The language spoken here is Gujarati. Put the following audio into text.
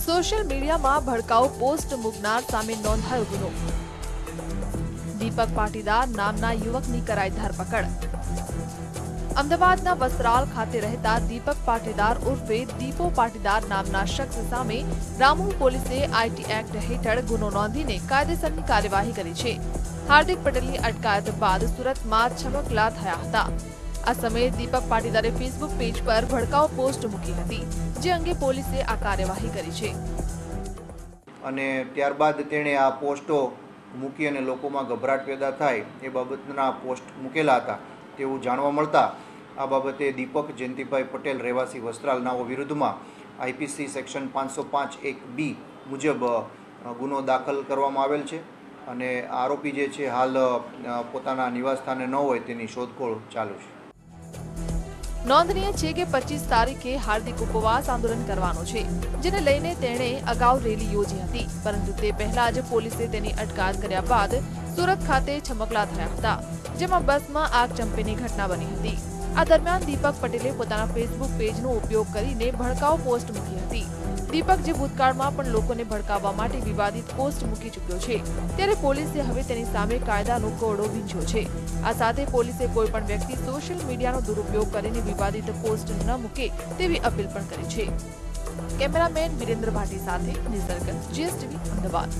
સોશિયલ મીડિયામાં ભડકાઉ પોસ્ટ મૂકનાર સામે નોંધાયો ગુનો। દીપક પાટીદાર નામના યુવકની કરાઈ ધરપકડ। અમદાવાદના વસ્ત્રાલ ખાતે રહેતા દીપક પાટીદાર ઉર્ફે દીપો પાટીદાર નામના શખ્સ સામે રામોલ પોલીસે આઈટી એક્ટ હેઠળ ગુનો નોંધીને કાયદેસરની કાર્યવાહી કરી છે। હાર્દિક પટેલની અટકાયત બાદ સુરતમાં છમકલા થયા હતા। આ સમયે દીપક પાટીદારે ફેસબુક પેજ પર ભડકાઉ પોસ્ટ મૂકી હતી, જે અંગે પોલીસે આ કાર્યવાહી કરી છે। અને ત્યારબાદ તેણે આ પોસ્ટો મૂકી અને લોકોમાં ગભરાટ પેદા થાય એ બાબતના પોસ્ટ મૂકેલા હતા તેવું જાણવા મળતા આ બાબતે દીપક જયંતિભાઈ પટેલ રહેવાસી વસ્ત્રાલનાઓ વિરુદ્ધમાં આઈપીસી સેક્શન 505(1)B મુજબ ગુનો દાખલ કરવામાં આવેલ છે અને આરોપી જે છે હાલ પોતાના નિવાસસ્થાને ન હોય તેની શોધખોળ ચાલુ છે। નોંધનીય છે કે 25 તારીખે હાર્દિક ઉપવાસ આંદોલન કરવાનો છે, જેને લઈને તેણે અગાઉ રેલી યોજી હતી, પરંતુ તે પહેલા જ પોલીસે તેની અટકાયત કર્યા બાદ સુરત ખાતે છમકલા થયા હતા, જેમાં બસમાં આગ ચંપીની ઘટના બની હતી। આ દરમિયાન દીપક પટેલે પોતાના ફેસબુક પેજનો ઉપયોગ કરીને ભડકાઉ પોસ્ટ મૂકી હતી। દીપક જે ભૂતકાળમાં પણ લોકોને ભડકાવવા માટે વિવાદિત પોસ્ટ મૂકી ચૂક્યો છે, ત્યારે પોલીસે હવે તેની સામે કાયદાનો કોરડો વીંઝ્યો છે। આ સાથે પોલીસે કોઈપણ વ્યક્તિ સોશિયલ મીડિયાનો દુરુપયોગ કરીને વિવાદિત પોસ્ટ ન મૂકે તેવી અપીલ પણ કરી છે। કેમેરામેન વિરેન્દ્ર ભાટી સાથે નિસર્ગ, GSTV, અમદાવાદ।